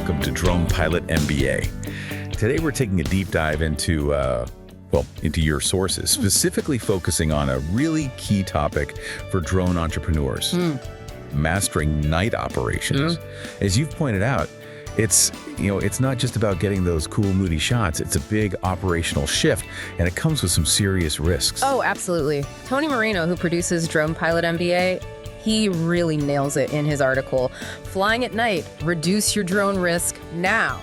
welcome to Drone Pilot MBA. Today we're taking a deep dive into your sources, specifically focusing on a really key topic for drone entrepreneurs, mastering night operations. As you've pointed out, it's not just about getting those cool, moody shots. It's a big operational shift, and it comes with some serious risks. Oh, absolutely. Tony Marino, who produces Drone Pilot MBA, he really nails it in his article. Flying at night, reduce your drone risk now.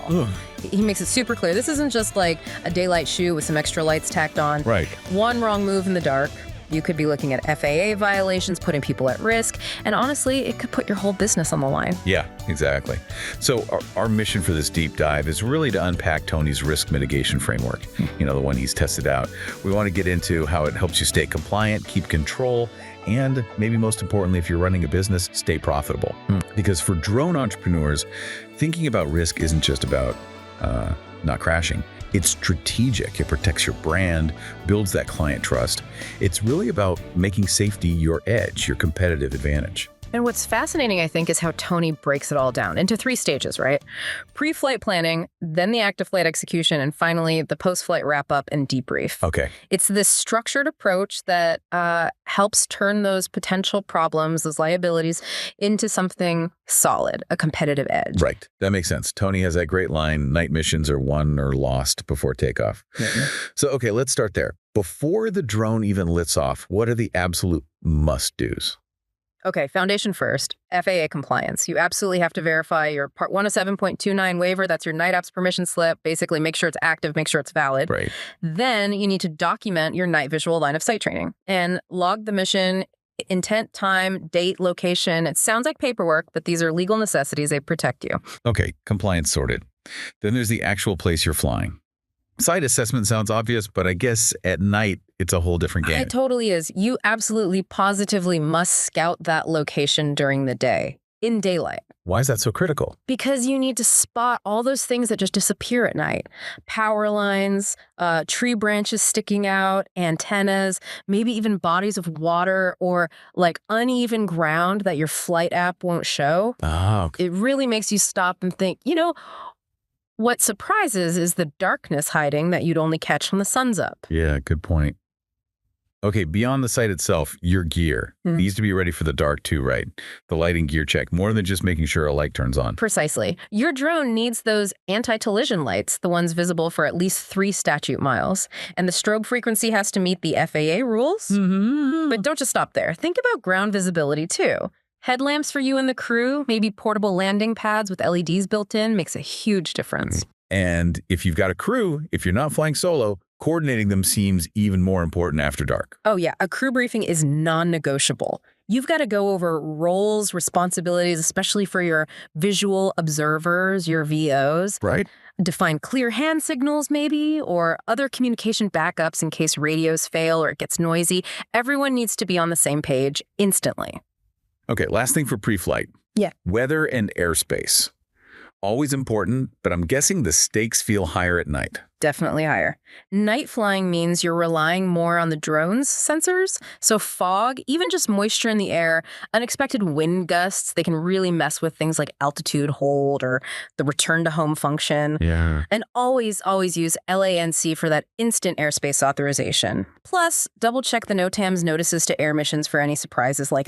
He makes it super clear. This isn't just like a daylight shoot with some extra lights tacked on. Right. One wrong move in the dark, you could be looking at FAA violations, putting people at risk, and honestly, it could put your whole business on the line. Yeah, exactly. So our mission for this deep dive is really to unpack Tony's risk mitigation framework, the one he's tested out. We want to get into how it helps you stay compliant, keep control, and maybe most importantly, if you're running a business, stay profitable. Because for drone entrepreneurs, thinking about risk isn't just about not crashing. It's strategic. It protects your brand, builds that client trust. It's really about making safety your edge, your competitive advantage. And what's fascinating, I think, is how Tony breaks it all down into 3 stages, right? Pre-flight planning, then the active flight execution, and finally the post-flight wrap-up and debrief. Okay. It's this structured approach that helps turn those potential problems, those liabilities, into something solid, a competitive edge. Right. That makes sense. Tony has that great line, night missions are won or lost before takeoff. So, okay, let's start there. Before the drone even lifts off, what are the absolute must-dos? Okay, foundation first, FAA compliance. You absolutely have to verify your Part 107.29 waiver. That's your night ops permission slip. Basically, make sure it's active, make sure it's valid. Right. Then you need to document your night visual line of sight training and log the mission, intent, time, date, location. It sounds like paperwork, but these are legal necessities. They protect you. Okay, compliance sorted. Then there's the actual place you're flying. Site assessment sounds obvious, but I guess at night, it's a whole different game. It totally is. You absolutely, positively must scout that location during the day, in daylight. Why is that so critical? Because you need to spot all those things that just disappear at night. Power lines, tree branches sticking out, antennas, maybe even bodies of water or like uneven ground that your flight app won't show. Oh, okay. It really makes you stop and think, what surprises is the darkness hiding that you'd only catch when the sun's up. Yeah, good point. Okay, beyond the site itself, your gear needs to be ready for the dark too, right? The lighting gear check, more than just making sure a light turns on. Precisely. Your drone needs those anti-collision lights, the ones visible for at least 3 statute miles. And the strobe frequency has to meet the FAA rules. But don't just stop there. Think about ground visibility too. Headlamps for you and the crew, maybe portable landing pads with LEDs built in, makes a huge difference. And if you've got a crew, if you're not flying solo, coordinating them seems even more important after dark. Oh yeah, a crew briefing is non-negotiable. You've got to go over roles, responsibilities, especially for your visual observers, your VOs. Right. Define clear hand signals maybe, or other communication backups in case radios fail or it gets noisy. Everyone needs to be on the same page instantly. Okay, last thing for pre-flight. Yeah. Weather and airspace. Always important, but I'm guessing the stakes feel higher at night. Definitely higher. Night flying means you're relying more on the drone's sensors. So fog, even just moisture in the air, unexpected wind gusts, they can really mess with things like altitude hold or the return to home function. Yeah. And always use LANC for that instant airspace authorization. Plus, double check the NOTAM's notices to air missions for any surprises like,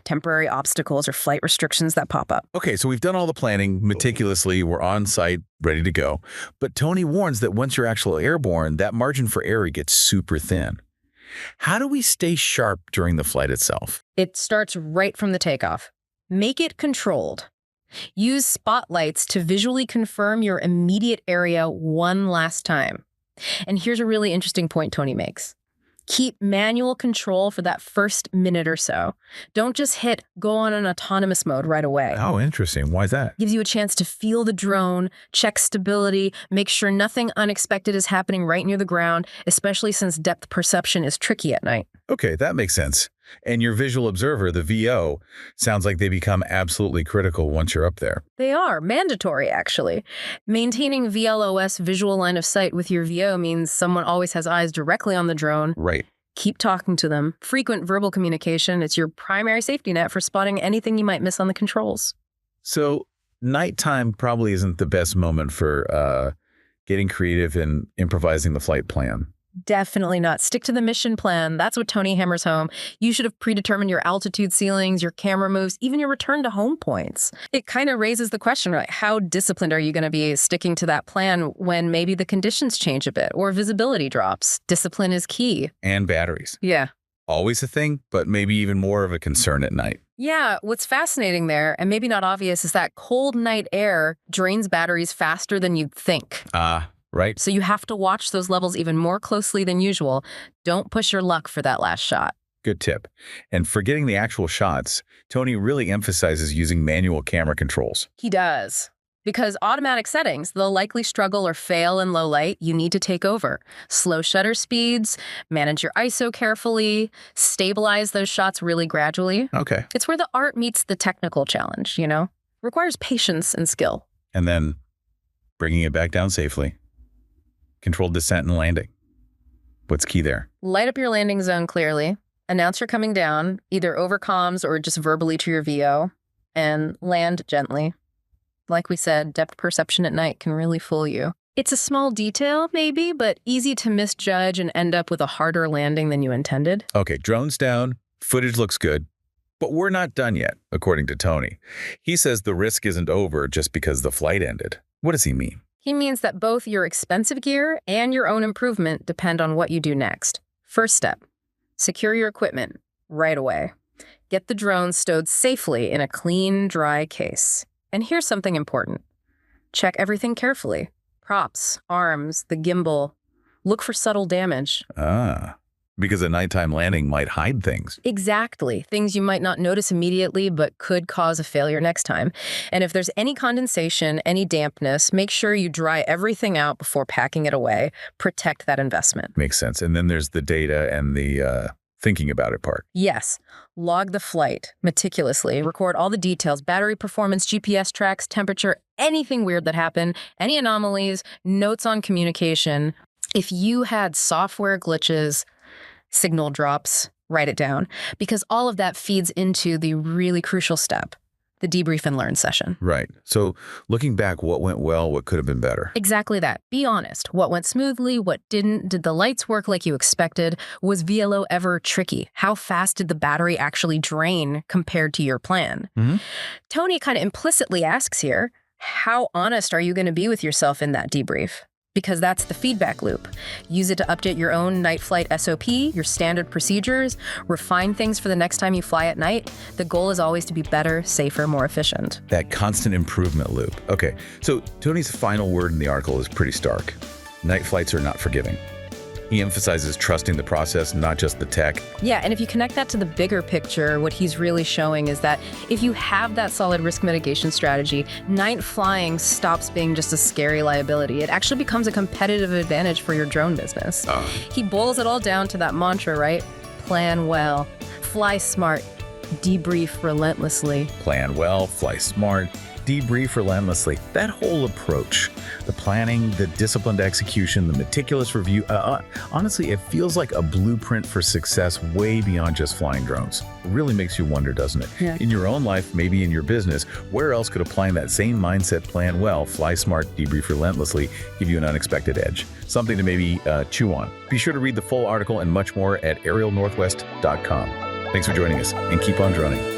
temporary obstacles or flight restrictions that pop up. Okay, so we've done all the planning meticulously. We're on site, ready to go. But Tony warns that once you're actually airborne, that margin for error gets super thin. How do we stay sharp during the flight itself? It starts right from the takeoff. Make it controlled. Use spotlights to visually confirm your immediate area one last time. And here's a really interesting point Tony makes. Keep manual control for that first minute or so. Don't just hit go on an autonomous mode right away. Oh, interesting. Why is that? Gives you a chance to feel the drone, check stability, make sure nothing unexpected is happening right near the ground, especially since depth perception is tricky at night. Okay, that makes sense. And your visual observer, the VO, sounds like they become absolutely critical once you're up there. They are mandatory, actually. Maintaining VLOS visual line of sight with your VO means someone always has eyes directly on the drone. Right. Keep talking to them. Frequent verbal communication. It's your primary safety net for spotting anything you might miss on the controls. So nighttime probably isn't the best moment for getting creative and improvising the flight plan. Definitely not. Stick to the mission plan. That's what Tony hammers home. You should have predetermined your altitude ceilings, your camera moves, even your return to home points. It kind of raises the question, right? How disciplined are you going to be sticking to that plan when maybe the conditions change a bit or visibility drops? Discipline is key. And batteries. Yeah. Always a thing, but maybe even more of a concern at night. Yeah, what's fascinating there, and maybe not obvious, is that cold night air drains batteries faster than you'd think. Right? So you have to watch those levels even more closely than usual. Don't push your luck for that last shot. Good tip. And forgetting the actual shots, Tony really emphasizes using manual camera controls. He does. Because automatic settings, they'll likely struggle or fail in low light. You need to take over. Slow shutter speeds, manage your ISO carefully, stabilize those shots really gradually. Okay. It's where the art meets the technical challenge, you know? Requires patience and skill. And then bringing it back down safely. Controlled descent and landing. What's key there? Light up your landing zone clearly. Announce you're coming down, either over comms or just verbally to your VO, and land gently. Like we said, depth perception at night can really fool you. It's a small detail, maybe, but easy to misjudge and end up with a harder landing than you intended. Okay, drone's down, footage looks good, but we're not done yet, according to Tony. He says the risk isn't over just because the flight ended. What does he mean? He means that both your expensive gear and your own improvement depend on what you do next. First step, secure your equipment right away. Get the drone stowed safely in a clean, dry case. And here's something important. Check everything carefully. Props, arms, the gimbal. Look for subtle damage. Because a nighttime landing might hide things. Exactly. Things you might not notice immediately, but could cause a failure next time. And if there's any condensation, any dampness, make sure you dry everything out before packing it away. Protect that investment. Makes sense. And then there's the data and the thinking about it part. Yes. Log the flight meticulously. Record all the details, battery performance, GPS tracks, temperature, anything weird that happened, any anomalies, notes on communication. If you had software glitches, signal drops, write it down, because all of that feeds into the really crucial step, the debrief and learn session. Right. So looking back, what went well, what could have been better? Exactly that. Be honest. What went smoothly? What didn't? Did the lights work like you expected? Was VLO ever tricky? How fast did the battery actually drain compared to your plan? Tony kind of implicitly asks here, how honest are you going to be with yourself in that debrief? Because that's the feedback loop. Use it to update your own night flight SOP, your standard procedures, refine things for the next time you fly at night. The goal is always to be better, safer, more efficient. That constant improvement loop. Okay, so Tony's final word in the article is pretty stark. Night flights are not forgiving. He emphasizes trusting the process, not just the tech. Yeah, and if you connect that to the bigger picture, what he's really showing is that if you have that solid risk mitigation strategy, night flying stops being just a scary liability. It actually becomes a competitive advantage for your drone business. He boils it all down to that mantra, right? Plan well, fly smart, debrief relentlessly. Plan well, fly smart, debrief relentlessly. That whole approach, the planning, the disciplined execution, the meticulous review, honestly, it feels like a blueprint for success way beyond just flying drones. It really makes you wonder, doesn't it? Yeah. In your own life, maybe in your business, where else could applying that same mindset, plan well, fly smart, debrief relentlessly, give you an unexpected edge? Something to maybe chew on. Be sure to read the full article and much more at aerialnorthwest.com. Thanks for joining us, and keep on droning.